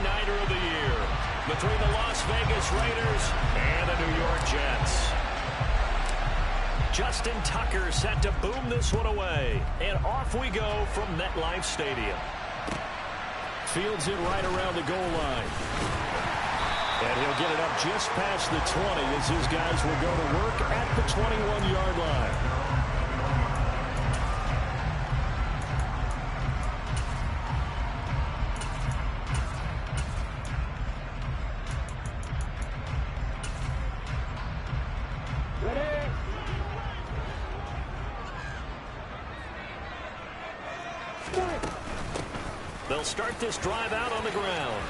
Nighter of the year between the Las Vegas Raiders and the New York Jets. Justin Tucker set to boom this one away. And off we go from MetLife Stadium. Fields it right around the goal line. And he'll get it up just past the 20 as his guys will go to work at the 21-yard line. They'll start this drive out on the ground.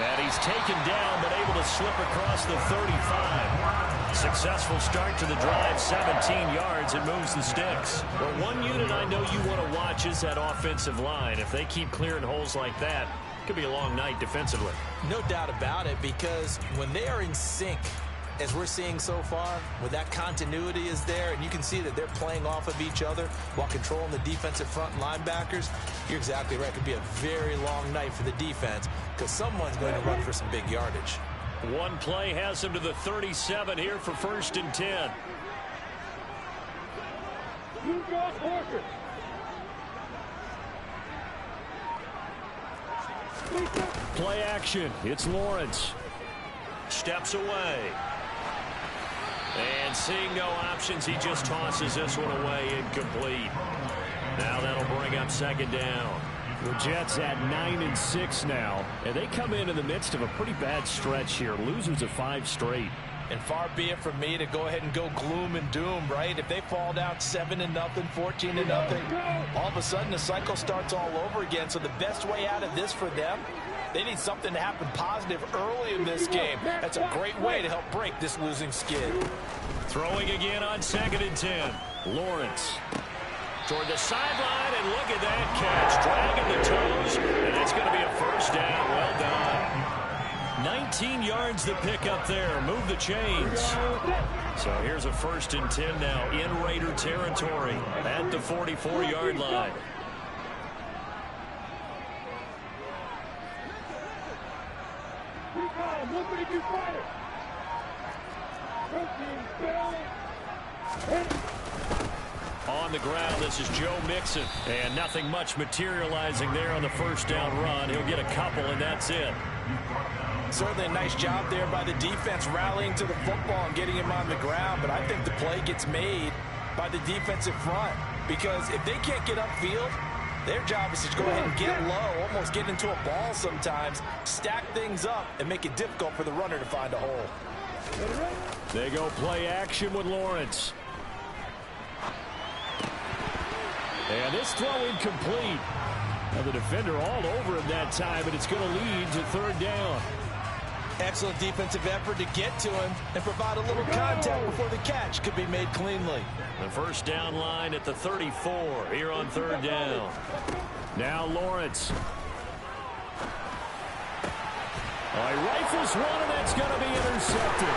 And he's taken down, but able to slip across the 35. Successful start to the drive, 17 yards, and moves the sticks. Well, one unit I know you want to watch is that offensive line. If they keep clearing holes like that, it could be a long night defensively. No doubt about it, because when they are in sync, as we're seeing so far, where that continuity is there, and you can see that they're playing off of each other while controlling the defensive front linebackers, you're exactly right. It could be a very long night for the defense because someone's going to run for some big yardage. One play has him to the 37 here for 1st and 10. Play action. It's Lawrence. Steps away. And seeing no options, he just tosses this one away, incomplete. Now that'll bring up 2nd down. The Jets at 9-6 now, and they come in the midst of a pretty bad stretch here, losers of 5 straight. And far be it from me to go ahead and go gloom and doom, right? If they fall down 7-0, 14-0, all of a sudden the cycle starts all over again. So the best way out of this for them, they need something to happen positive early in this game. That's a great way to help break this losing skid. Throwing again on 2nd and 10. Lawrence toward the sideline, and look at that catch. Dragging the toes, and it's going to be a 1st down. Well done. 19 yards to pick up there. Move the chains. So here's a 1st and 10 now in Raider territory at the 44-yard line. On the ground, this is Joe Mixon. And nothing much materializing there on the 1st down run. He'll get a couple, and that's it. Certainly a nice job there by the defense rallying to the football and getting him on the ground. But I think the play gets made by the defensive front. Because if they can't get upfield, their job is to go ahead and get low, almost get into a ball sometimes, stack things up, and make it difficult for the runner to find a hole. They go play action with Lawrence. And this throw incomplete. Now the defender all over him that time, but it's going to lead to 3rd down. Excellent defensive effort to get to him and provide a little contact before the catch could be made cleanly. The 1st down line at the 34 here on 3rd down. Now Lawrence. He rifles one, and that's going to be intercepted.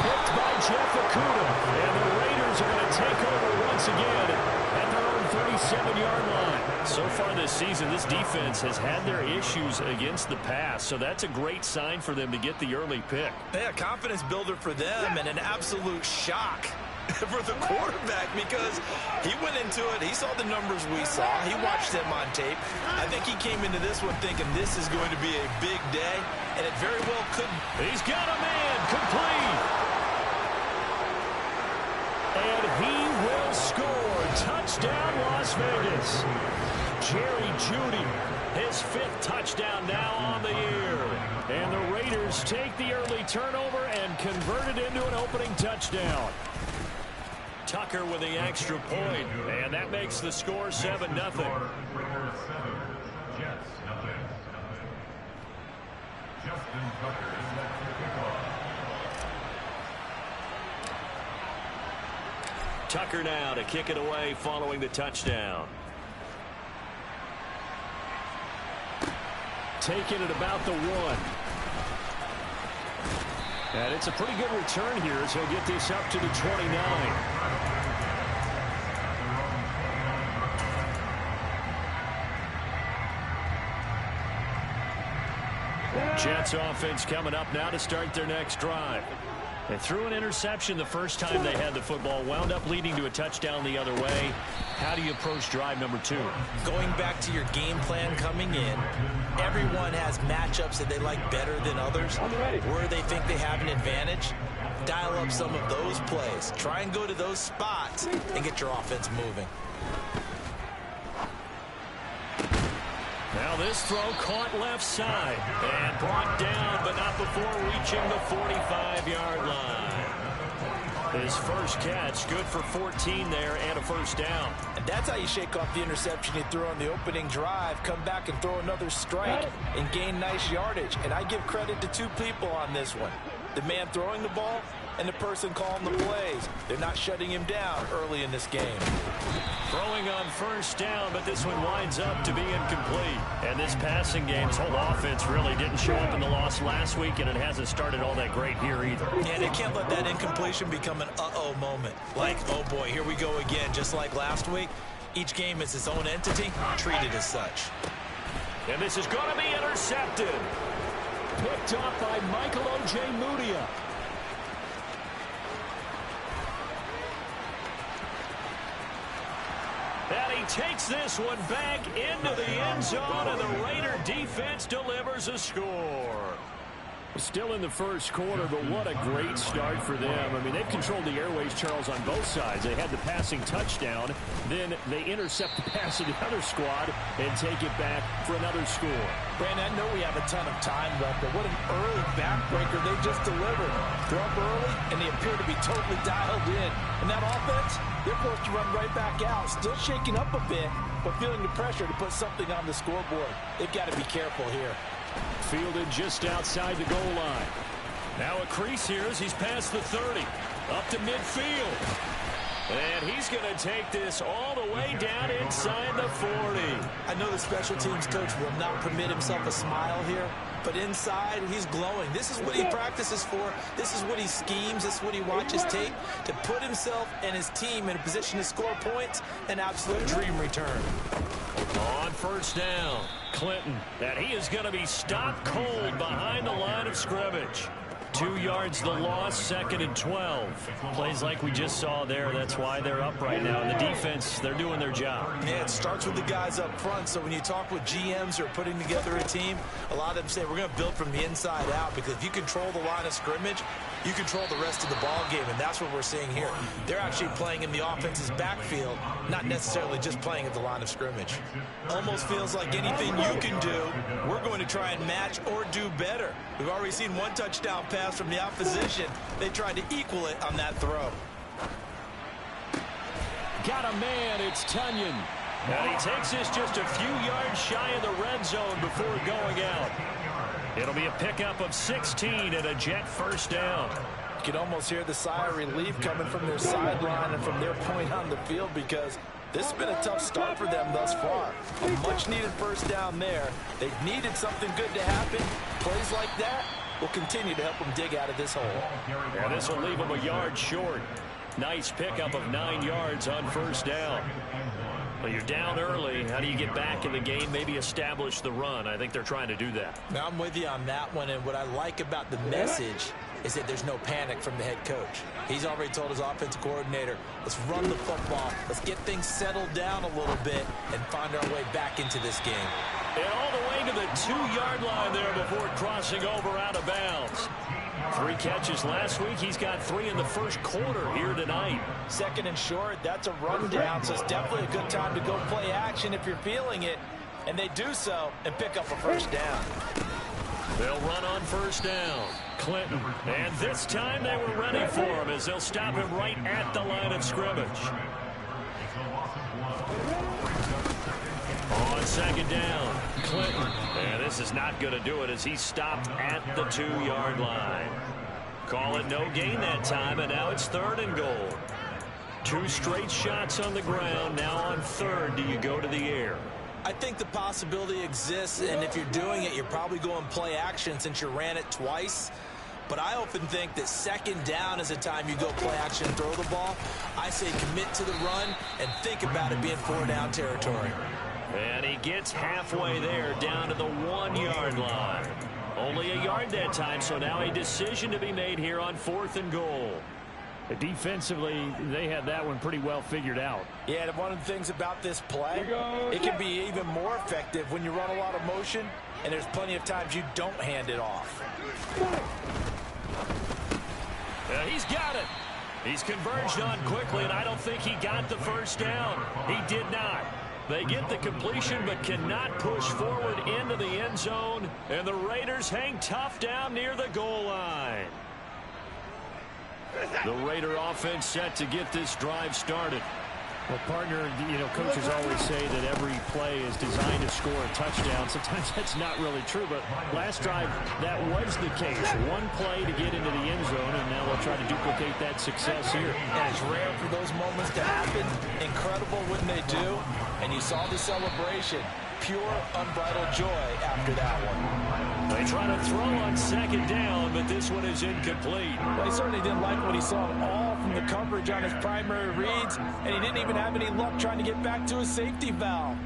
Picked by Jeff Okudah. And the Raiders are going to take over once again at their own 37-yard line. So far this season, this defense has had their issues against the pass, so that's a great sign for them to get the early pick. Yeah, confidence builder for them and an absolute shock for the quarterback because he went into it. He saw the numbers we saw. He watched them on tape. I think he came into this one thinking this is going to be a big day, and it very well could. He's got a man complete. And he will score. Touchdown, Las Vegas. Jerry Jeudy, his 5th touchdown now on the year. And the Raiders take the early turnover and convert it into an opening touchdown. Tucker with the extra point, and that makes the score 7-0. Tucker now to kick it away following the touchdown. Taking it about the 1. And it's a pretty good return here as he'll get this up to the 29. Jets offense coming up now to start their next drive. They threw an interception the first time they had the football, wound up leading to a touchdown the other way. How do you approach drive number 2? Going back to your game plan coming in, everyone has matchups that they like better than others, where they think they have an advantage. Dial up some of those plays. Try and go to those spots and get your offense moving. Now this throw caught left side and brought down, but not before reaching the 45-yard line. His first catch, good for 14 there and a first down. And that's how you shake off the interception he threw on the opening drive, come back and throw another strike and gain nice yardage. And I give credit to two people on this one. The man throwing the ball and the person calling the plays. They're not shutting him down early in this game. Throwing on first down, but this one winds up to be incomplete. And this passing game's whole offense really didn't show up in the loss last week, and it hasn't started all that great here either. Yeah, they can't let that incompletion become an uh-oh moment. Like, oh boy, here we go again, just like last week. Each game is its own entity, treated as such. And this is going to be intercepted. Picked up by Michael Ojemudia. And he takes this one back into the end zone, and the Raider defense delivers a score. Still in the first quarter, but what a great start for them. I mean, they've controlled the airways, Charles, on both sides. They had the passing touchdown, then they intercept the pass of the other squad and take it back for another score. Brandon, I know we have a ton of time left, but what an early backbreaker they just delivered. They're up early, and they appear to be totally dialed in. And that offense, they're forced to run right back out, still shaking up a bit, but feeling the pressure to put something on the scoreboard. They've got to be careful here. Fielded just outside the goal line. Now a crease here as he's past the 30. Up to midfield. And he's going to take this all the way down inside the 40. I know the special teams coach will not permit himself a smile here, but inside he's glowing. This is what he practices for. This is what he schemes. This is what he watches tape to put himself and his team in a position to score points. An absolute dream return. On first down, Clinton, and he is going to be stopped cold behind the line of scrimmage. 2 yards the loss, 2nd and 12. Plays like we just saw there. That's why they're up right now. And the defense, they're doing their job. Yeah, it starts with the guys up front. So when you talk with GMs who are putting together a team, a lot of them say we're going to build from the inside out, because if you control the line of scrimmage, you control the rest of the ball game, and that's what we're seeing here. They're actually playing in the offense's backfield, not necessarily just playing at the line of scrimmage. Almost feels like anything you can do, we're going to try and match or do better. We've already seen one touchdown pass from the opposition. They tried to equal it on that throw. Got a man, it's Tunyon. And he takes this just a few yards shy of the red zone before going out. It'll be a pickup of 16 and a Jet first down. You can almost hear the sigh of relief coming from their sideline and from their point on the field, because this has been a tough start for them thus far. A much-needed first down there. They've needed something good to happen. Plays like that will continue to help them dig out of this hole. Yeah, this will leave them a yard short. Nice pickup of 9 yards on first down. Well, you're down early. How do you get back in the game, maybe establish the run? I think they're trying to do that. Now, I'm with you on that one, and what I like about the message is that there's no panic from the head coach. He's already told his offensive coordinator, let's run the football, let's get things settled down a little bit and find our way back into this game. And all the way to the 2-yard line there before crossing over out of bounds. 3 catches last week. He's got 3 in the first quarter here tonight. 2nd and short, that's a rundown, so it's definitely a good time to go play action if you're feeling it. And they do so and pick up a first down. They'll run on first down. Clinton. And this time they were ready for him as they'll stop him right at the line of scrimmage. On 2nd down, Clinton. And this is not going to do it as he's stopped at the 2-yard line. Call it no gain that time, and now it's 3rd and goal. 2 straight shots on the ground. Now on 3rd, do you go to the air? I think the possibility exists, and if you're doing it, you're probably going play action since you ran it twice. But I often think that 2nd down is the time you go play action and throw the ball. I say commit to the run and think about it being 4-down territory. And he gets halfway there, down to the 1-yard line. Only a yard that time, so now a decision to be made here on 4th and goal. Defensively, they had that one pretty well figured out. Yeah, and one of the things about this play, it can be even more effective when you run a lot of motion, and there's plenty of times you don't hand it off. He's got it. He's converged on quickly, and I don't think he got the first down. He did not. They get the completion but cannot push forward into the end zone, and the Raiders hang tough down near the goal line. The Raider offense set to get this drive started. Well, partner, coaches always say that every play is designed to score a touchdown. Sometimes that's not really true, but last drive, that was the case. One play to get into the end zone, and now they'll try to duplicate that success here. And it's rare for those moments to happen. Incredible when they do. And you saw the celebration. Pure, unbridled joy after that one. They try to throw on 2nd down, but this one is incomplete. Well, he certainly didn't like what he saw at all from the coverage on his primary reads, and he didn't even have any luck trying to get back to his safety valve.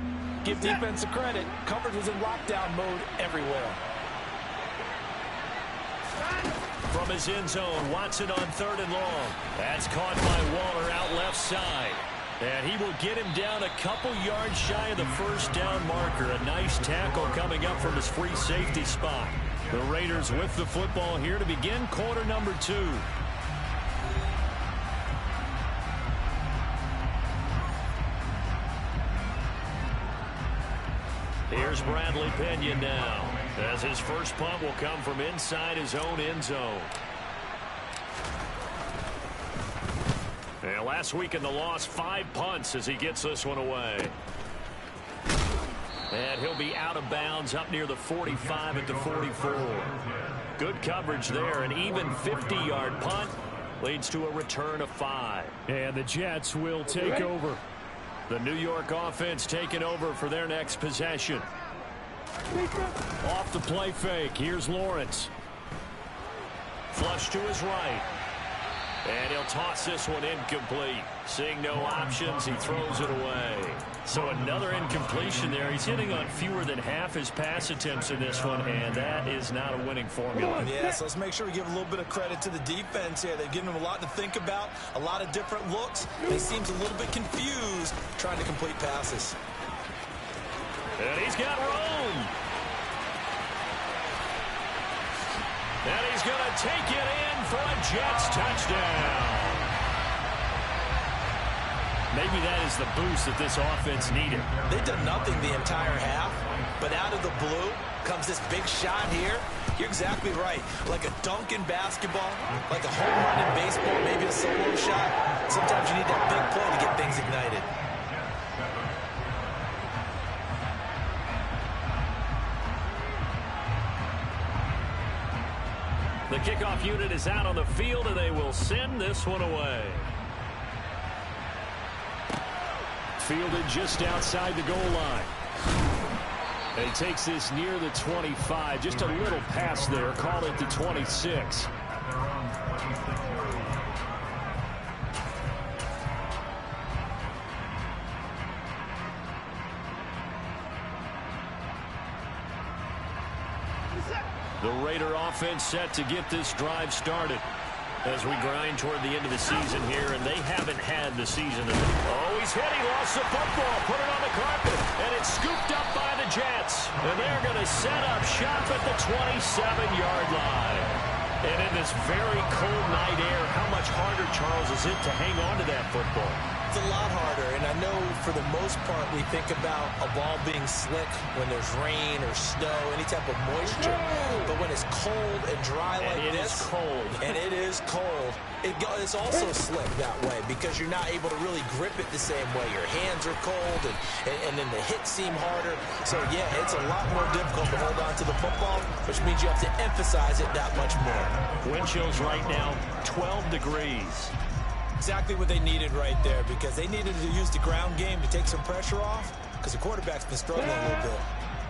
Give defense a credit. Coverage was in lockdown mode everywhere. From his end zone, Watson on 3rd and long. That's caught by Waller out left side. And he will get him down a couple yards shy of the first down marker. A nice tackle coming up from his free safety spot. The Raiders with the football here to begin quarter number 2. Here's Bradley Pena now, as his first punt will come from inside his own end zone. And last week in the loss, 5 punts as he gets this one away. And he'll be out of bounds up near the 45 at the 44. Good coverage there. An even 50-yard punt leads to a return of 5. And the Jets will take over. The New York offense taking over for their next possession. Off the play fake. Here's Lawrence. Flush to his right. And he'll toss this one incomplete. Seeing no options, he throws it away. So another incompletion there. He's hitting on fewer than half his pass attempts in this one, and that is not a winning formula. Yes, let's make sure we give a little bit of credit to the defense here. They've given him a lot to think about, a lot of different looks. He seems a little bit confused trying to complete passes. And he's got room. And he's going to take it in for a Jets touchdown. Maybe that is the boost that this offense needed. They've done nothing the entire half, but out of the blue comes this big shot here. You're exactly right. Like a dunk in basketball, like a home run in baseball, maybe a solo shot. Sometimes you need that big play to get things ignited. The kickoff unit is out on the field, and they will send this one away. Fielded just outside the goal line. And he takes this near the 25. Just a little pass there. Call it the 26. The Raider offense set to get this drive started as we grind toward the end of the season here, and they haven't had the season. Oh, he's hit. He lost the football. Put it on the carpet, and it's scooped up by the Jets. And they're going to set up shop at the 27-yard line. And in this very cold night air, how much harder, Charles, is it to hang on to that football? It's a lot harder, and I know for the most part we think about a ball being slick when there's rain or snow, any type of moisture. But when it's cold and dry like this, and it is cold, it's also slick that way because you're not able to really grip it the same way. Your hands are cold, and then the hits seem harder. So, yeah, it's a lot more difficult to hold on to the football, which means you have to emphasize it that much more. Wind chills right now, 12 degrees. Exactly what they needed right there because they needed to use the ground game to take some pressure off because the quarterback's been struggling a little bit.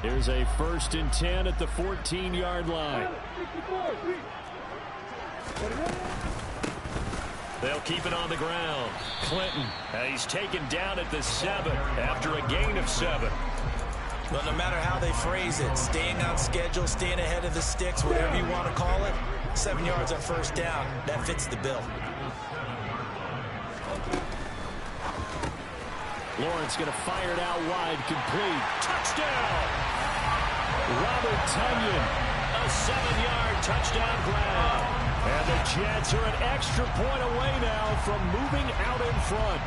Here's a 1st and 10 at the 14-yard line. They'll keep it on the ground. Clinton, he's taken down at the 7 after a gain of 7. Well, no matter how they phrase it, staying on schedule, staying ahead of the sticks, whatever you want to call it, 7 yards on first down, that fits the bill. Lawrence going to fire it out wide, complete. Touchdown! Robert Tonyan, a 7-yard touchdown grab. And the Jets are an extra point away now from moving out in front.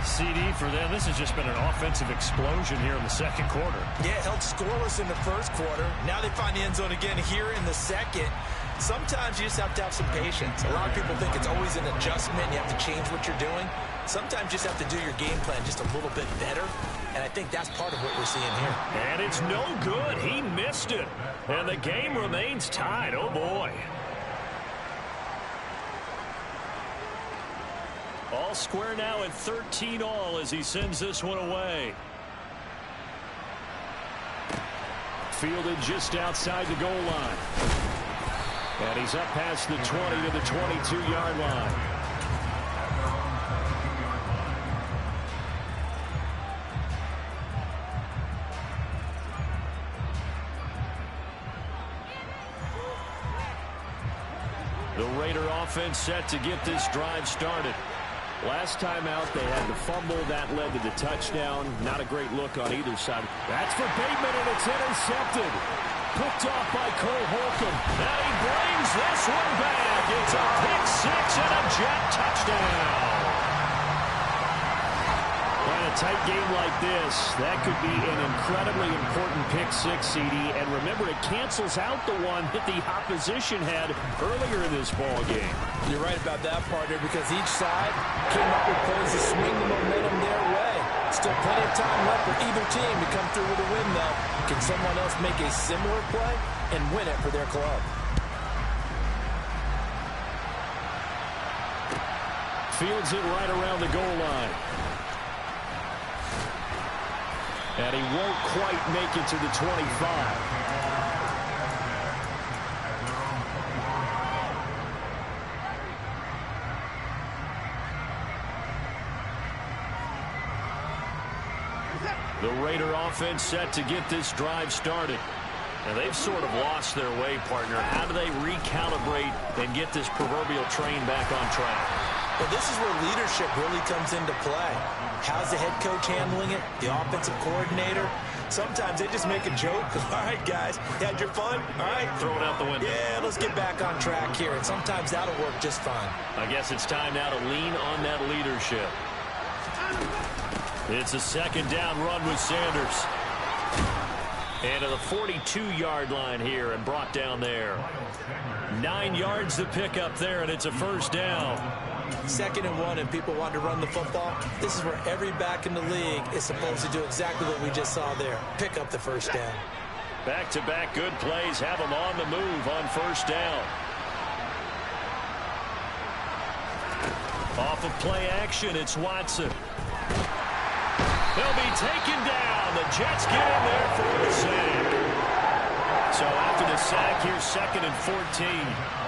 CD for them. This has just been an offensive explosion here in the second quarter. Yeah, held scoreless in the first quarter. Now they find the end zone again here in the second. Sometimes you just have to have some patience. A lot of people think it's always an adjustment. You have to change what you're doing. Sometimes you just have to do your game plan just a little bit better. And I think that's part of what we're seeing here. And it's no good. He missed it. And the game remains tied. Oh, boy. All square now at 13-all as he sends this one away. Fielded just outside the goal line. And he's up past the 20 to the 22-yard line. The Raider offense set to get this drive started. Last time out, they had the fumble. That led to the touchdown. Not a great look on either side. That's for Bateman, and it's intercepted. Picked off by Cole Holcomb. And he brings this one back. It's a pick six and a Jet touchdown. In a tight game like this, that could be an incredibly important pick six, CD. And remember, it cancels out the one that the opposition had earlier in this ball game. You're right about that, partner, because each side came up with plays to swing the momentum their way. Still plenty of time left for either team to come through with a win, though. Can someone else make a similar play and win it for their club? Fields it right around the goal line. And he won't quite make it to the 25. The Raider offense set to get this drive started. Now they've sort of lost their way, partner. How do they recalibrate and get this proverbial train back on track? Well, this is where leadership really comes into play. How's the head coach handling it? The offensive coordinator? Sometimes they just make a joke. All right, guys, you had your fun? All right. Throw it out the window. Yeah, let's get back on track here. And sometimes that'll work just fine. I guess it's time now to lean on that leadership. It's a second down run with Sanders. And to the 42-yard line here and brought down there. 9 yards to pick up there, and it's a first down. 2nd and 1, and people want to run the football. This is where every back in the league is supposed to do exactly what we just saw there. Pick up the first down. Back-to-back good plays have them on the move on first down. Off of play action, it's Watson. They'll be taken down. The Jets get in there for the sack. So after the sack, here's 2nd and 14.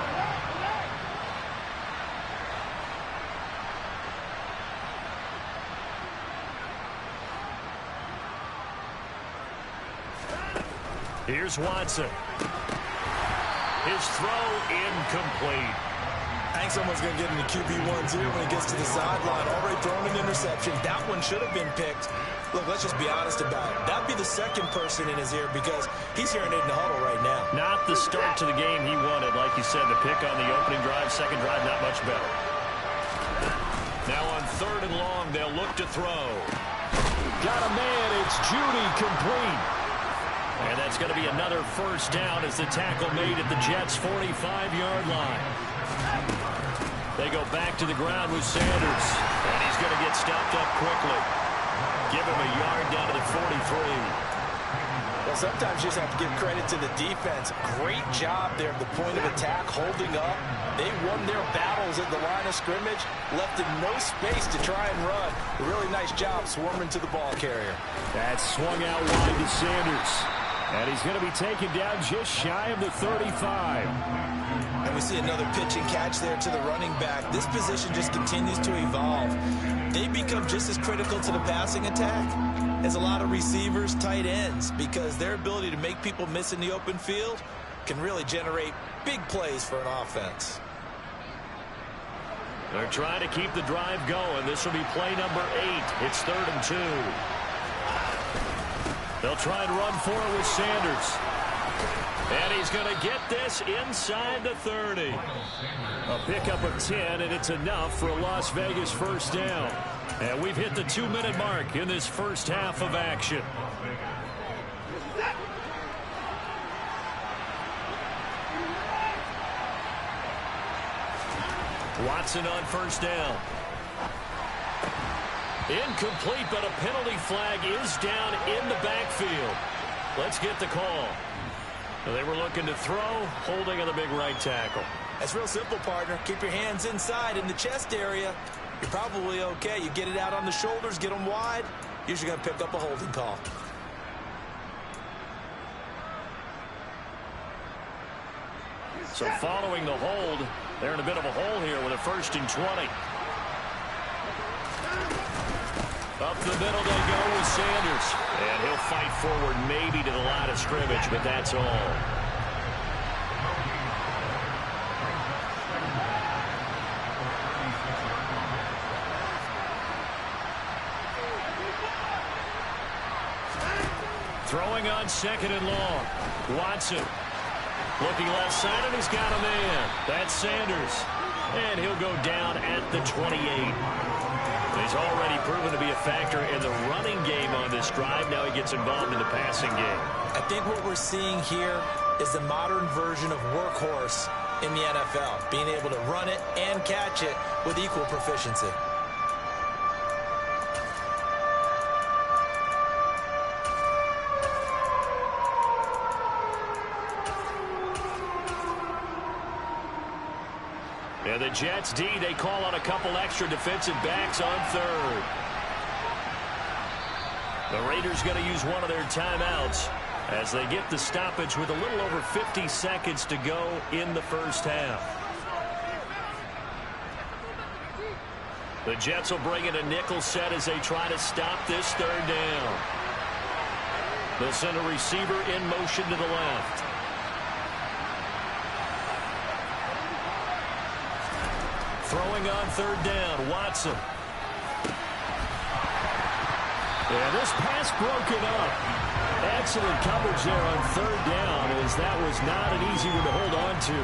Here's Watson. His throw incomplete. I think someone's going to get into QB1 here when he gets to the sideline. Already thrown an interception. That one should have been picked. Look, let's just be honest about it. That'd be the second person in his ear because he's hearing it in the huddle right now. Not the start to the game he wanted. Like you said, the pick on the opening drive, second drive, not much better. Now on 3rd and long, they'll look to throw. Got a man. It's Judy, complete. And that's going to be another first down as the tackle made at the Jets' 45-yard line. They go back to the ground with Sanders. And he's going to get stopped up quickly. Give him a yard down to the 43. Well, sometimes you just have to give credit to the defense. Great job there at the point of attack, holding up. They won their battles at the line of scrimmage, left in no space to try and run. A really nice job swarming to the ball carrier. That swung out wide to Sanders. And he's going to be taken down just shy of the 35. And we see another pitch and catch there to the running back. This position just continues to evolve. They become just as critical to the passing attack is a lot of receivers, tight ends, because their ability to make people miss in the open field can really generate big plays for an offense. They're trying to keep the drive going. This will be play number 8. It's 3rd and 2. They'll try and run for it with Sanders. And he's going to get this inside the 30. A pickup of 10, and it's enough for a Las Vegas first down. And we've hit the 2-minute mark in this first half of action. Watson on first down. Incomplete, but a penalty flag is down in the backfield. Let's get the call. They were looking to throw, holding on the big right tackle. That's real simple, partner. Keep your hands inside in the chest area. You're probably okay. You get it out on the shoulders, get them wide. Usually going to pick up a holding call. So following the hold, they're in a bit of a hole here with a 1st and 20. Up the middle they go with Sanders. And he'll fight forward maybe to the line of scrimmage, but that's all. Throwing on 2nd and long. Watson. Looking left side, and he's got a man. That's Sanders. And he'll go down at the 28. He's already proven to be a factor in the running game on this drive. Now he gets involved in the passing game. I think what we're seeing here is the modern version of workhorse in the NFL, being able to run it and catch it with equal proficiency. And the Jets D, they call on a couple extra defensive backs on 3rd. The Raiders going to use one of their timeouts as they get the stoppage with a little over 50 seconds to go in the first half. The Jets will bring in a nickel set as they try to stop this 3rd down. They'll send a receiver in motion to the left. Throwing on 3rd down, Watson. Yeah, this pass broken up. Excellent coverage there on 3rd down, as that was not an easy one to hold on to.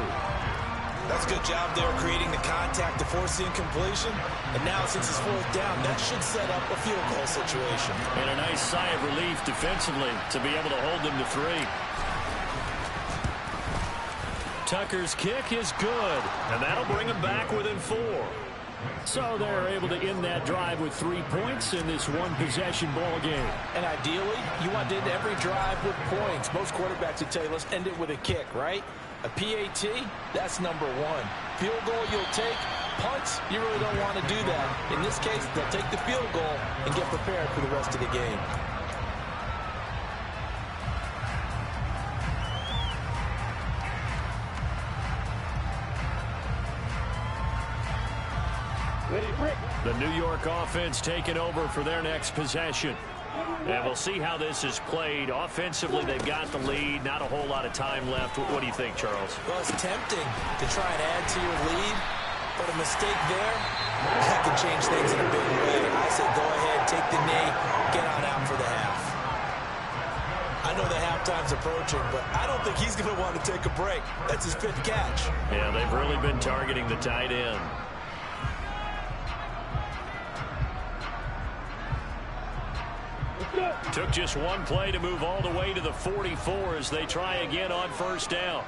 That's a good job there creating the contact to force the incompletion. And now since it's 4th down, that should set up a field goal situation. And a nice sigh of relief defensively to be able to hold them to 3. Tucker's kick is good, and that'll bring him back within 4. So they're able to end that drive with 3 points in this one-possession ball game. And ideally, you want to end every drive with points. Most quarterbacks would tell you, let's end it with a kick, right? A PAT, that's number 1. Field goal you'll take. Punts, you really don't want to do that. In this case, they'll take the field goal and get prepared for the rest of the game. The New York offense taking over for their next possession. And we'll see how this is played. Offensively, they've got the lead. Not a whole lot of time left. What do you think, Charles? Well, it's tempting to try and add to your lead, but a mistake there, that can change things in a big way. I say go ahead, take the knee, get on out for the half. I know the halftime's approaching, but I don't think he's going to want to take a break. That's his 5th catch. Yeah, they've really been targeting the tight end. Took just one play to move all the way to the 44 as they try again on 1st down.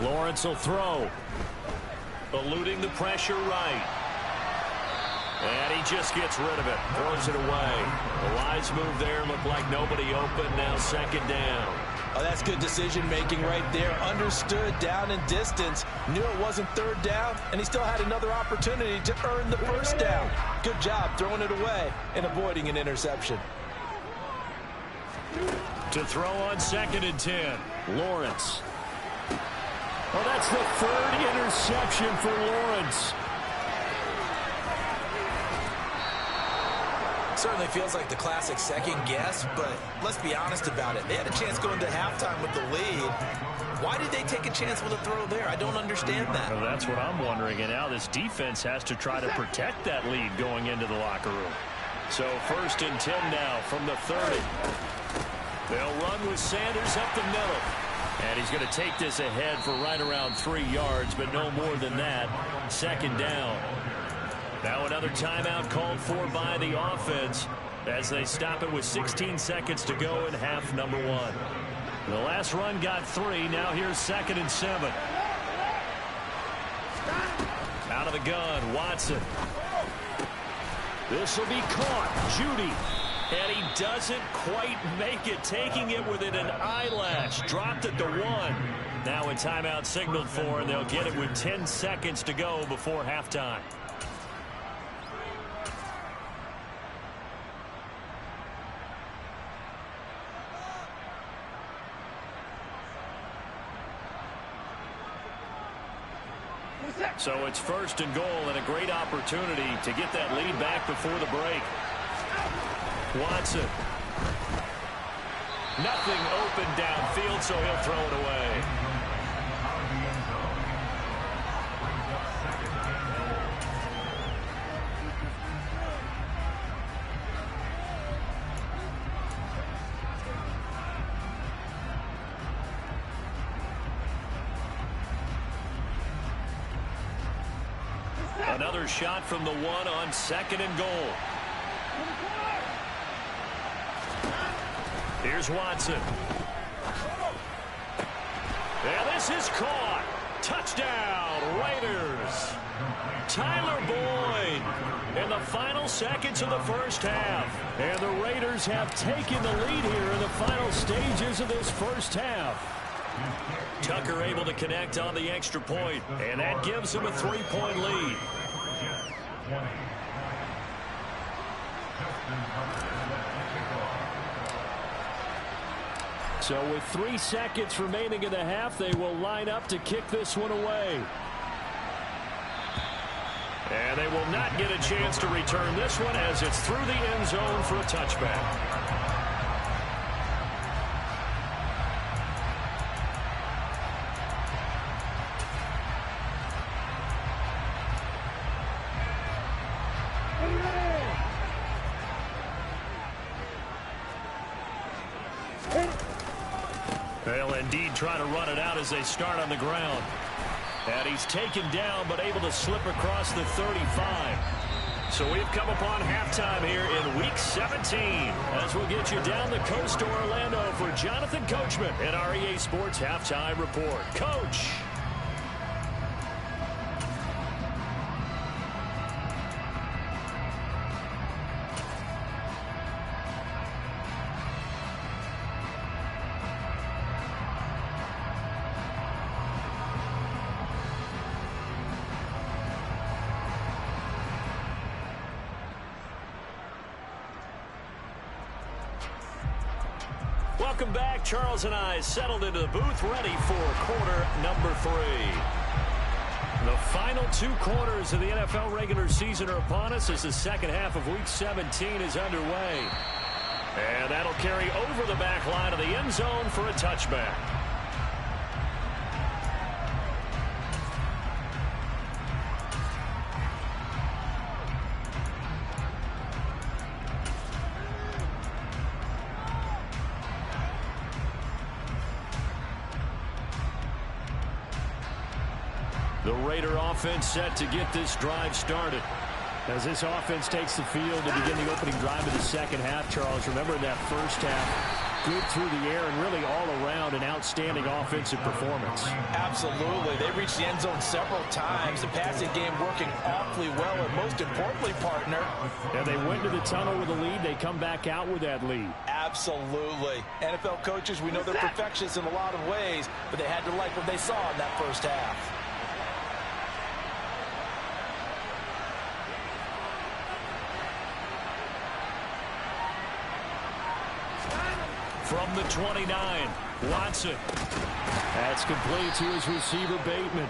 Lawrence will throw. Eluding the pressure right. And he just gets rid of it. Throws it away. The wise move there. Looked like nobody open. Now 2nd down. Oh, that's good decision-making right there. Understood down and distance. Knew it wasn't 3rd down, and he still had another opportunity to earn the 1st down. Good job throwing it away and avoiding an interception. To throw on 2nd and 10. Lawrence. Well, that's the 3rd interception for Lawrence. Certainly feels like the classic second guess, but let's be honest about it. They had a chance going to halftime with the lead. Why did they take a chance with a throw there? I don't understand that. Well, that's what I'm wondering. And now this defense has to try to protect that lead going into the locker room. So 1st and 10 now from the 30. They'll run with Sanders up the middle. And he's going to take this ahead for right around 3 yards, but no more than that. 2nd down. Now another timeout called for by the offense as they stop it with 16 seconds to go in half number 1. The last run got 3. Now here's 2nd and 7. Out of the gun, Watson. This will be caught. Judy. And he doesn't quite make it, taking it within an eyelash. Dropped at the 1. Now a timeout signaled for, and they'll get it with 10 seconds to go before halftime. So it's 1st and goal, and a great opportunity to get that lead back before the break. Watson. Nothing open downfield, so he'll throw it away. Another shot from the 1 on 2nd and goal. Here's Watson. And this is caught. Touchdown, Raiders. Tyler Boyd in the final seconds of the first half. And the Raiders have taken the lead here in the final stages of this first half. Tucker able to connect on the extra point, and that gives him a 3-point lead. So with 3 seconds remaining in the half, they will line up to kick this one away. And they will not get a chance to return this one as it's through the end zone for a touchback. They'll indeed try to run it out as they start on the ground. And he's taken down but able to slip across the 35. So we've come upon halftime here in Week 17 as we'll get you down the coast to Orlando for Jonathan Coachman in our EA Sports Halftime Report. Coach. Welcome back. Charles and I settled into the booth, ready for quarter number 3. The final 2 quarters of the NFL regular season are upon us as the second half of Week 17 is underway. And that'll carry over the back line of the end zone for a touchback. The Raider offense set to get this drive started. As this offense takes the field to begin the opening drive of the second half, Charles, remember in that first half, good through the air and really all around an outstanding offensive performance. Absolutely. They reached the end zone several times. The passing game working awfully well, and most importantly, partner. And they went to the tunnel with a lead. They come back out with that lead. Absolutely. NFL coaches, we know they're perfectionists in a lot of ways, but they had to like what they saw in that first half. From the 29, Watson. That's complete to his receiver, Bateman.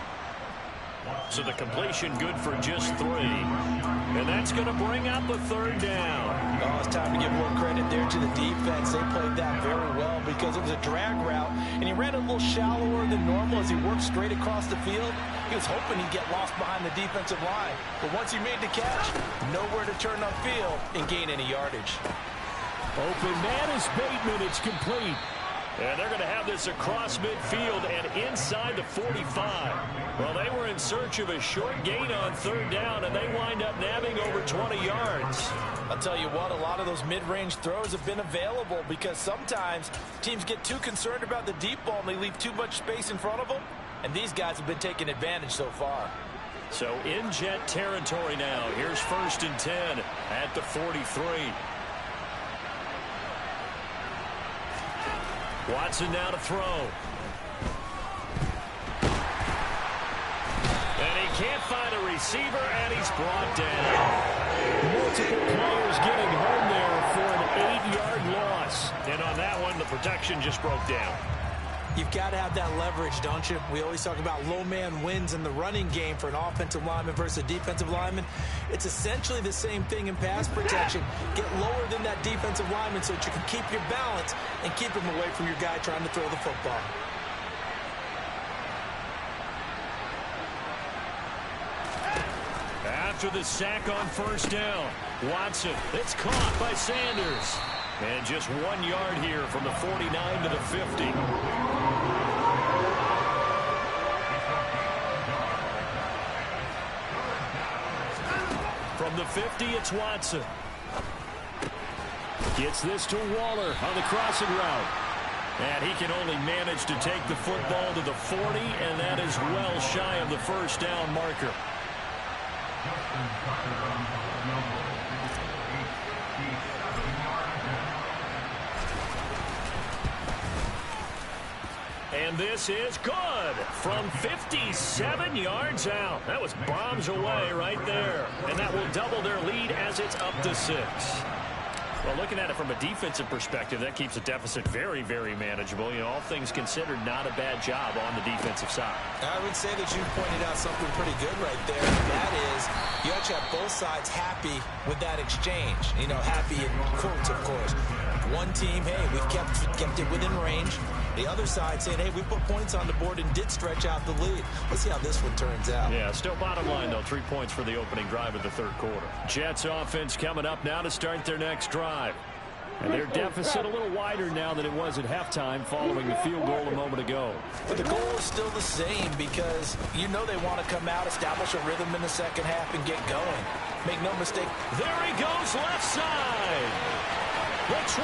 So the completion good for just 3. And that's going to bring up a 3rd down. Oh, it's time to give more credit there to the defense. They played that very well because it was a drag route, and he ran a little shallower than normal as he worked straight across the field. He was hoping he'd get lost behind the defensive line, but once he made the catch, nowhere to turn upfield and gain any yardage. Open man is Bateman. It's complete. And they're going to have this across midfield and inside the 45. Well, they were in search of a short gain on third down, and they wind up nabbing over 20 yards. I'll tell you what, a lot of those mid-range throws have been available because sometimes teams get too concerned about the deep ball and they leave too much space in front of them, and these guys have been taking advantage so far. So in jet territory now. Here's 1st and 10 at the 43. Watson now to throw. And he can't find a receiver, and he's brought down. Multiple players getting home there for an 8-yard loss. And on that one, the protection just broke down. You've got to have that leverage, don't you? We always talk about low man wins in the running game for an offensive lineman versus a defensive lineman. It's essentially the same thing in pass protection. Get lower than that defensive lineman so that you can keep your balance and keep him away from your guy trying to throw the football. After the sack on 1st down, Watson, it's caught by Sanders. And just 1 yard here from the 49 to the 50. From the 50, it's Watson. Gets this to Waller on the crossing route. And he can only manage to take the football to the 40, and that is well shy of the 1st down marker. And this is good from 57 yards out. That was bombs away right there. And that will double their lead as it's up to 6. Well, looking at it from a defensive perspective, that keeps the deficit very, very manageable. You know, all things considered, not a bad job on the defensive side. I would say that you pointed out something pretty good right there. And that is, you actually have both sides happy with that exchange. You know, happy in quotes, of course. One team, hey, we've kept it within range. The other side saying, hey, we put points on the board and did stretch out the lead. Let's see how this one turns out. Yeah, still bottom line, though. 3 points for the opening drive of the 3rd quarter. Jets offense coming up now to start their next drive. And their deficit a little wider now than it was at halftime following the field goal a moment ago. But the goal is still the same because you know they want to come out, establish a rhythm in the second half, and get going. Make no mistake. There he goes left side. The 20.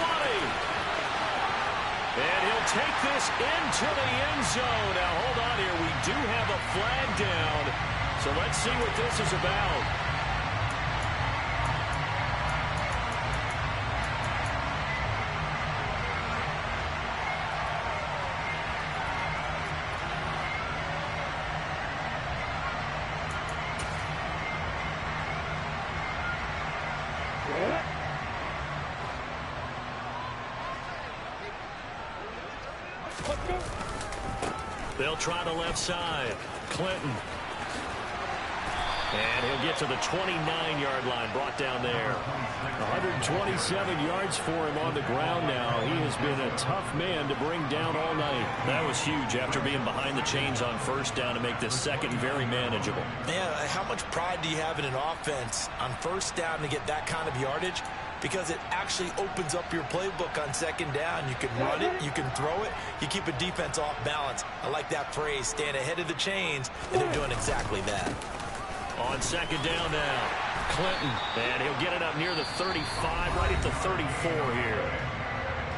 And he'll take this into the end zone. Now, hold on here. We do have a flag down. So let's see what this is about. They'll try the left side. Clinton. And he'll get to the 29-yard line, brought down there. 127 yards for him on the ground now. He has been a tough man to bring down all night. That was huge after being behind the chains on 1st down to make this second very manageable. Man, how much pride do you have in an offense on 1st down to get that kind of yardage? Because it actually opens up your playbook on 2nd down. You can run it, you can throw it, you keep a defense off balance. I like that phrase, stand ahead of the chains, and they're doing exactly that. On 2nd down now, Clinton, and he'll get it up near the 35, right at the 34 here.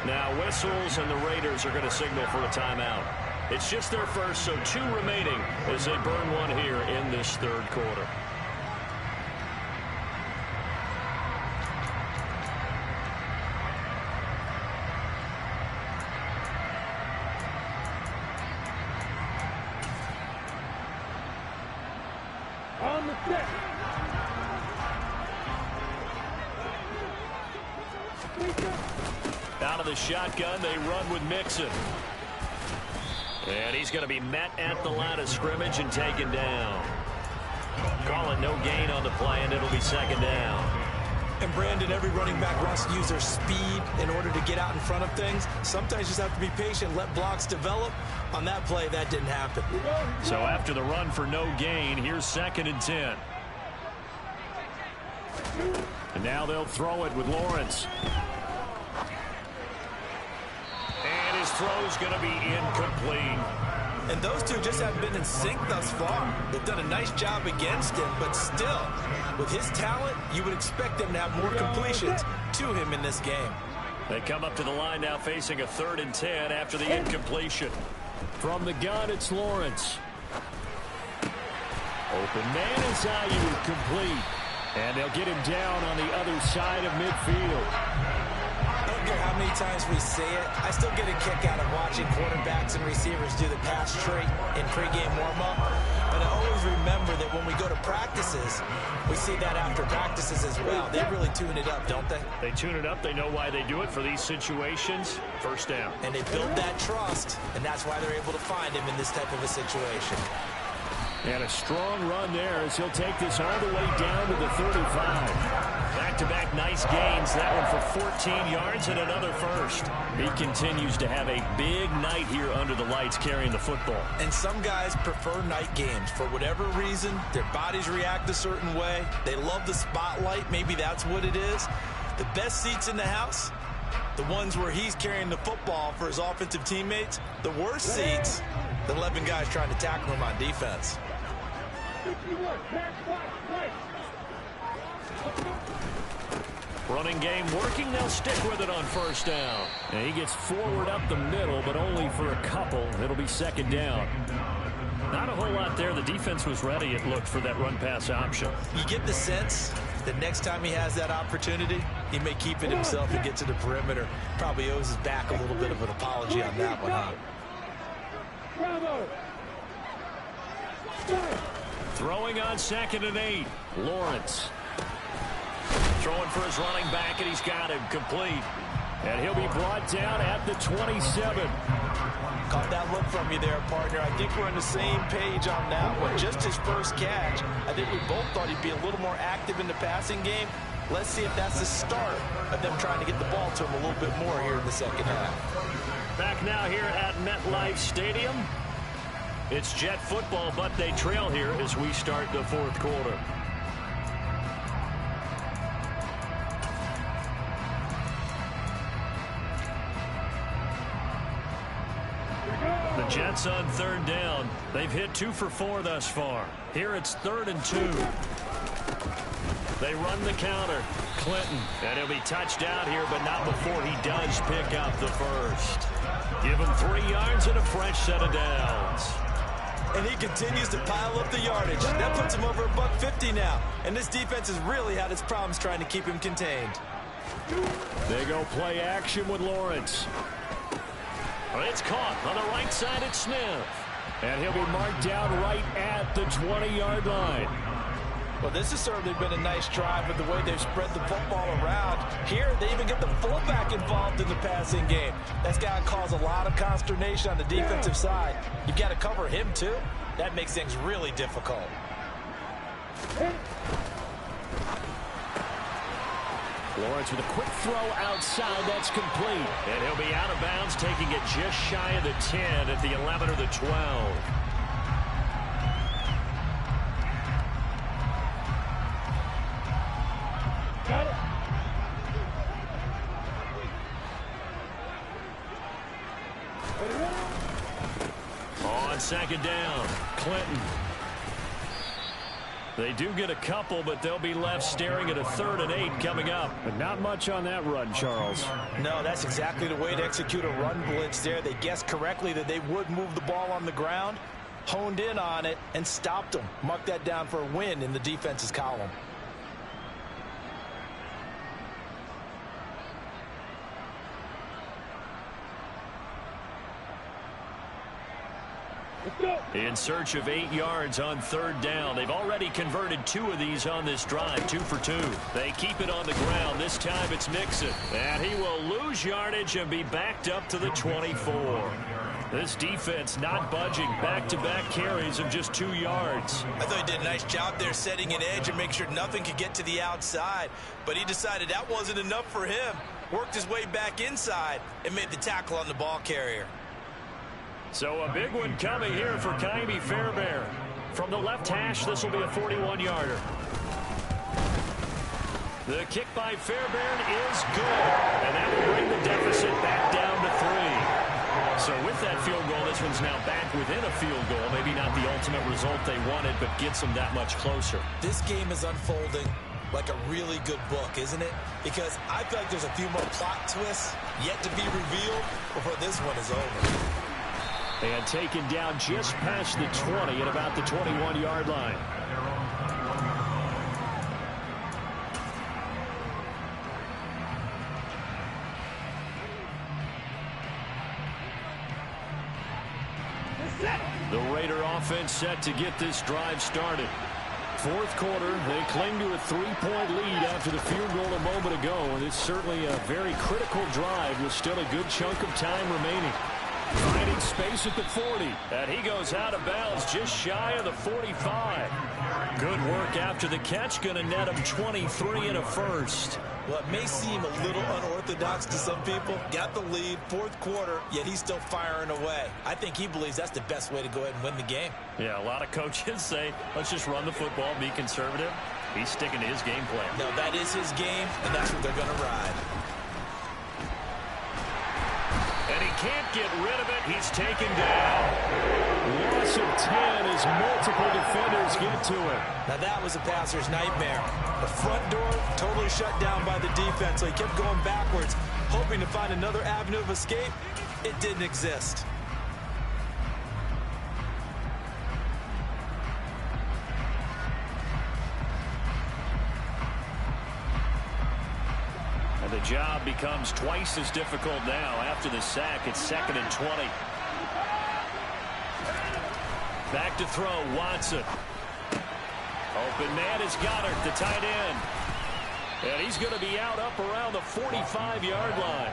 Now whistles, and the Raiders are going to signal for a timeout. It's just their first, so 2 remaining as they burn one here in this 3rd quarter. Out of the shotgun, they run with Mixon. And he's going to be met at the line of scrimmage and taken down. Call it no gain on the play, and it'll be 2nd down. And Brandon, every running back wants to use their speed in order to get out in front of things. Sometimes you just have to be patient, let blocks develop. On that play, that didn't happen. So after the run for no gain, here's 2nd and 10. And now they'll throw it with Lawrence. And his throw's going to be incomplete. And those two just haven't been in sync thus far. They've done a nice job against him, but still, with his talent, you would expect them to have more completions to him in this game. They come up to the line now facing a 3rd and 10 after the incompletion. From the gun, it's Lawrence. Open man is Ayuk, complete. And they'll get him down on the other side of midfield. I don't care how many times we say it, I still get a kick out of watching quarterbacks and receivers do the pass trait in pregame warm-up. But I always remember that when we go to practices, we see that after practices as well. They really tune it up, don't they? They tune it up. They know why they do it for these situations. 1st down. And they build that trust, and that's why they're able to find him in this type of a situation. And a strong run there as he'll take this all the way down to the 35. Back-to-back nice gains. That one for 14 yards and another first. He continues to have a big night here under the lights carrying the football. And some guys prefer night games. For whatever reason, their bodies react a certain way. They love the spotlight. Maybe that's what it is. The best seats in the house, the ones where he's carrying the football for his offensive teammates. The worst seats, the 11 guys trying to tackle him on defense. Running game working. They'll stick with it on 1st down. And he gets forward up the middle, but only for a couple. It'll be 2nd down. Not a whole lot there. The defense was ready, it looked, for that run-pass option. You get the sense that next time he has that opportunity, he may keep it himself and get to the perimeter. Probably owes his back a little bit of an apology on that one, huh? Throwing on 2nd and 8. Lawrence. Throwing for his running back, and he's got him complete. And he'll be brought down at the 27. Caught that look from you there, partner. I think we're on the same page on that one. Just his first catch. I think we both thought he'd be a little more active in the passing game. Let's see if that's the start of them trying to get the ball to him a little bit more here in the 2nd half. Back now here at MetLife Stadium. It's Jet football, but they trail here as we start the 4th quarter. The Jets on 3rd down. They've hit 2 for 4 thus far. Here it's 3rd and 2. They run the counter. Clinton. And he'll be touched out here, but not before he does pick up the first. Give him 3 yards and a fresh set of downs. And he continues to pile up the yardage. That puts him over $150 now. And this defense has really had its problems trying to keep him contained. They go play action with Lawrence. It's caught on the right side at Smith. And he'll be marked down right at the 20-yard line. Well, this has certainly been a nice drive with the way they've spread the football around. Here, they even get the fullback involved in the passing game. That's got to cause a lot of consternation on the defensive side. You've got to cover him, too. That makes things really difficult. Lawrence with a quick throw outside. That's complete. And he'll be out of bounds, taking it just shy of the 10 at the 11 or the 12. On 2nd down, Clinton. They do get a couple, but they'll be left staring at a 3rd and 8 coming up. But not much on that run, Charles. No, that's exactly the way to execute a run blitz there. They guessed correctly that they would move the ball on the ground, honed in on it, and stopped them. Mark that down for a win in the defense's column. In search of 8 yards on 3rd down. They've already converted 2 of these on this drive, 2 for 2. They keep it on the ground. This time it's Mixon. And he will lose yardage and be backed up to the 24. This defense not budging. Back-to-back carries of just 2 yards. I thought he did a nice job there setting an edge and make sure nothing could get to the outside. But he decided that wasn't enough for him. Worked his way back inside and made the tackle on the ball carrier. So a big one coming here for Ka'imi Fairbairn. From the left hash, this will be a 41-yarder. The kick by Fairbairn is good. And that will bring the deficit back down to 3. So with that field goal, this one's now back within a field goal. Maybe not the ultimate result they wanted, but gets them that much closer. This game is unfolding like a really good book, isn't it? Because I feel like there's a few more plot twists yet to be revealed before this one is over. And taken down just past the 20 at about the 21-yard line. The Raider offense set to get this drive started. Fourth quarter, they cling to a 3-point lead after the field goal a moment ago, and it's certainly a very critical drive with still a good chunk of time remaining. Finding space at the 40, and he goes out of bounds just shy of the 45. Good work after the catch, going to net him 23 and a first. Well, it may seem a little unorthodox to some people. Got the lead, fourth quarter, yet he's still firing away. I think he believes that's the best way to go ahead and win the game. Yeah, a lot of coaches say, let's just run the football, be conservative. He's sticking to his game plan. No, that is his game, and that's what they're going to ride. And he can't get rid of it. He's taken down. Loss of 10 as multiple defenders get to it. Now that was a passer's nightmare. The front door totally shut down by the defense, so he kept going backwards, hoping to find another avenue of escape. It didn't exist. The job becomes twice as difficult now after the sack. It's 2nd and 20. Back to throw, Watson. Open man is Goddard, the tight end. And he's going to be out up around the 45-yard line.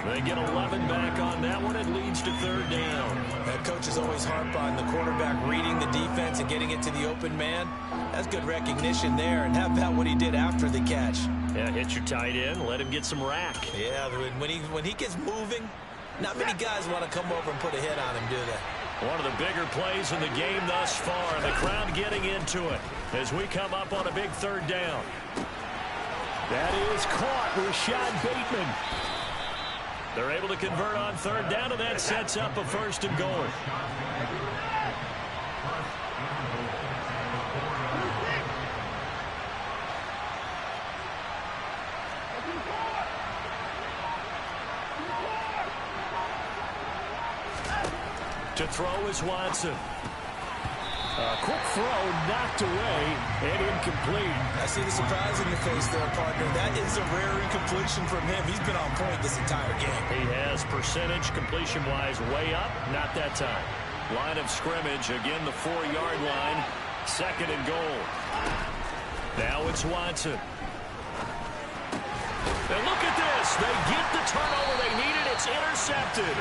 They get 11 back on that one. It leads to 3rd down. That coach is always harp on the quarterback reading the defense and getting it to the open man. That's good recognition there. And how about what he did after the catch? Yeah, hit your tight end, let him get some rack. Yeah, when he gets moving, not many guys want to come over and put a hit on him, do they? One of the bigger plays in the game thus far. The crowd getting into it as we come up on a big 3rd down. That is caught. Rashad Bateman. They're able to convert on 3rd down, and that sets up a 1st and goal. To throw is Watson. A quick throw knocked away and incomplete. I see the surprise in your face there, partner. That is a rare incompletion from him. He's been on point this entire game. He has percentage completion-wise way up. Not that time. Line of scrimmage, again the 4-yard line. 2nd and goal. Now it's Watson. And look at this. They get the turnover they needed. It's intercepted.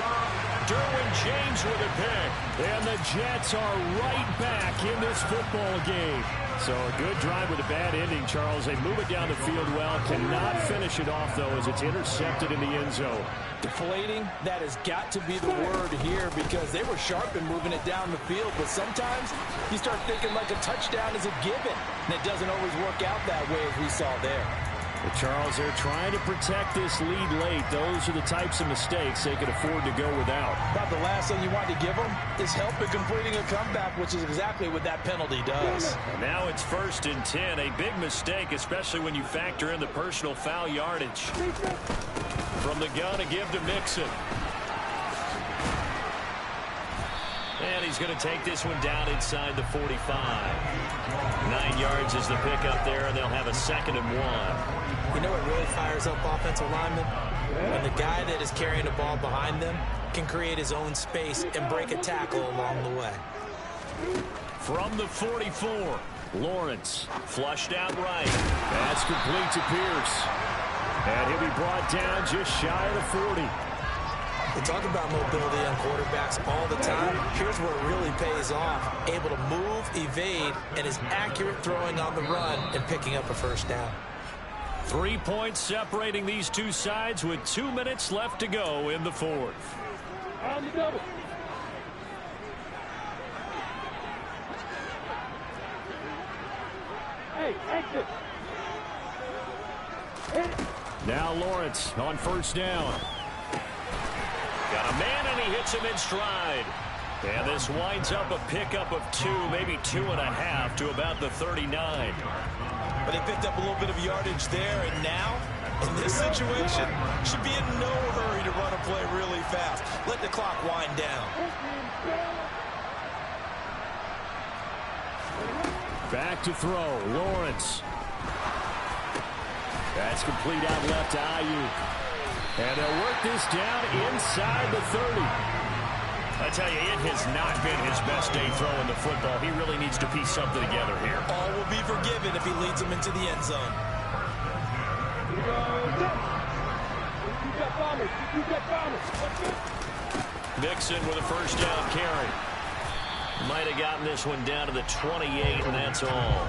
Derwin James with a pick. And the Jets are right back in this football game. So a good drive with a bad ending, Charles. They move it down the field well. Cannot finish it off, though, as it's intercepted in the end zone. Deflating, that has got to be the word here, because they were sharp in moving it down the field. But sometimes you start thinking like a touchdown is a given. And it doesn't always work out that way, as we saw there. But Charles, they're trying to protect this lead late. Those are the types of mistakes they could afford to go without. About the last thing you want to give them is help in completing a comeback, which is exactly what that penalty does. Now it's 1st and 10. A big mistake, especially when you factor in the personal foul yardage. From the gun, a give to Mixon. And he's going to take this one down inside the 45. 9 yards is the pickup there, and they'll have a 2nd and 1. You know what really fires up offensive linemen? When the guy that is carrying the ball behind them can create his own space and break a tackle along the way. From the 44, Lawrence flushed out right. That's complete to Pierce. And he'll be brought down just shy of the 40. We talk about mobility on quarterbacks all the time. Here's where it really pays off. Able to move, evade, and is accurate throwing on the run and picking up a first down. 3 points separating these two sides with 2 minutes left to go in the fourth. On the double. Hey, exit. Now Lawrence on first down. Got a man, and he hits him in stride. And this winds up a pickup of 2, maybe 2.5 to about the 39. But he picked up a little bit of yardage there, and now, in this situation, should be in no hurry to run a play really fast. Let the clock wind down. Back to throw, Lawrence. That's complete out left to Ayuk. And they'll work this down inside the 30. I tell you, it has not been his best day throwing the football. He really needs to piece something together here. All will be forgiven if he leads them into the end zone. Mixon with a first down carry. Might have gotten this one down to the 28, and that's all.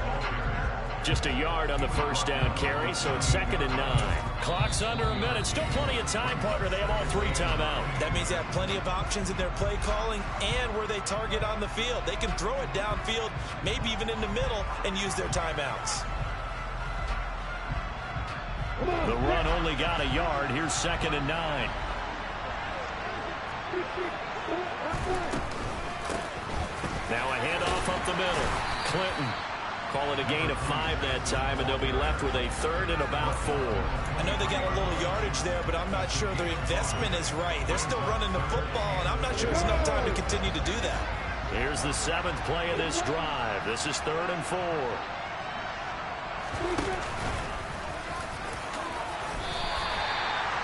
Just a yard on the first down carry, so it's 2nd and 9. Clock's under a minute. Still plenty of time, partner. They have all 3 timeouts. That means they have plenty of options in their play calling and where they target on the field. They can throw it downfield, maybe even in the middle, and use their timeouts. The run only got a yard. Here's 2nd and 9. Now a handoff up the middle. Clinton. Call it a gain of 5 that time, and they'll be left with a 3rd and about 4. I know they got a little yardage there, but I'm not sure their investment is right. They're still running the football, and I'm not sure it's enough time to continue to do that. Here's the 7th play of this drive. This is 3rd and 4.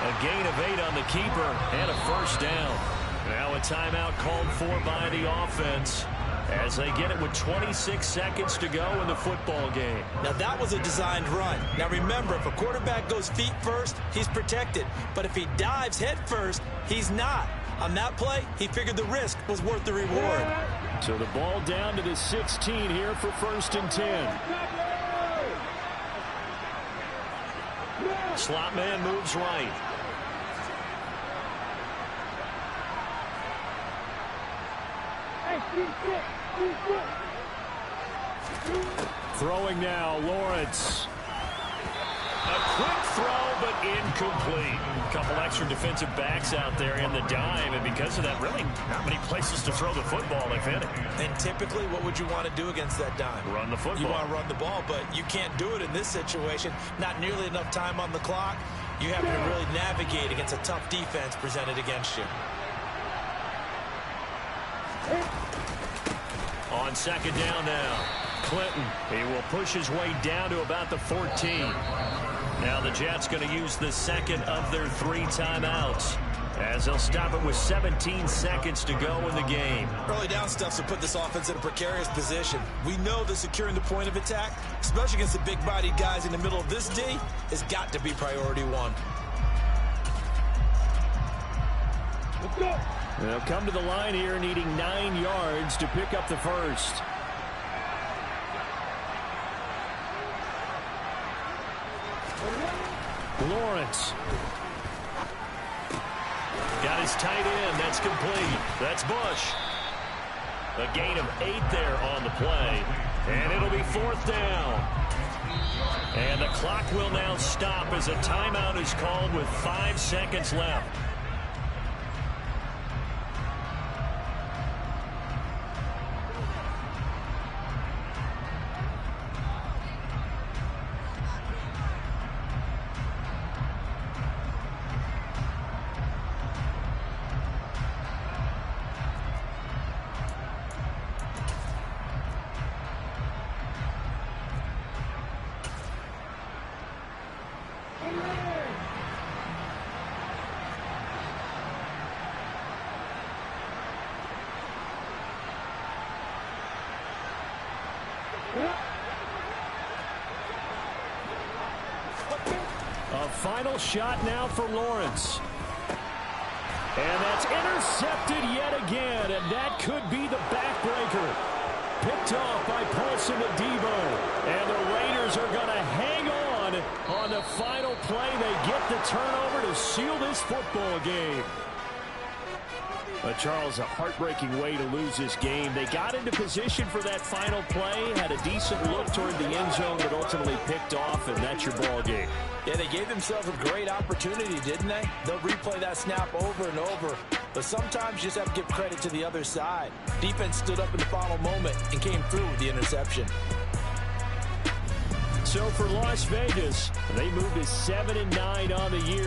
A gain of 8 on the keeper and a first down. Now a timeout called for by the offense as they get it with 26 seconds to go in the football game. Now that was a designed run. Now remember, if a quarterback goes feet first, he's protected. But if he dives head first, he's not. On that play, he figured the risk was worth the reward. So the ball down to the 16 here for 1st and 10. Slot man moves right. Throwing now, Lawrence. A quick throw, but incomplete. A couple extra defensive backs out there in the dime, and because of that, really not many places to throw the football, if any. And typically, what would you want to do against that dime? Run the football. You want to run the ball, but you can't do it in this situation. Not nearly enough time on the clock. You have to really navigate against a tough defense presented against you. On 2nd down now. Clinton, he will push his way down to about the 14. Now the Jets going to use the 2nd of their 3 timeouts as they'll stop it with 17 seconds to go in the game. Early down stuff to put this offense in a precarious position. We know that securing the point of attack, especially against the big-bodied guys in the middle of this D, has got to be priority 1. Let's go. They'll come to the line here needing 9 yards to pick up the first. Lawrence. Got his tight end. That's complete. That's Bush. A gain of 8 there on the play. And it'll be 4th down. And the clock will now stop as a timeout is called with 5 seconds left. A final shot now for Lawrence. And that's intercepted yet again, and that could be the backbreaker. Picked off by Paulson Adebo. And the Raiders are going to hang on the final play. They get the turnover to seal this football game. But Charles, a heartbreaking way to lose this game. They got into position for that final play, had a decent look toward the end zone, but ultimately picked off, and that's your ball game. Yeah, they gave themselves a great opportunity, didn't they? They'll replay that snap over and over. But sometimes you just have to give credit to the other side. Defense stood up in the final moment and came through with the interception. So for Las Vegas, they move to 7-9 on the year.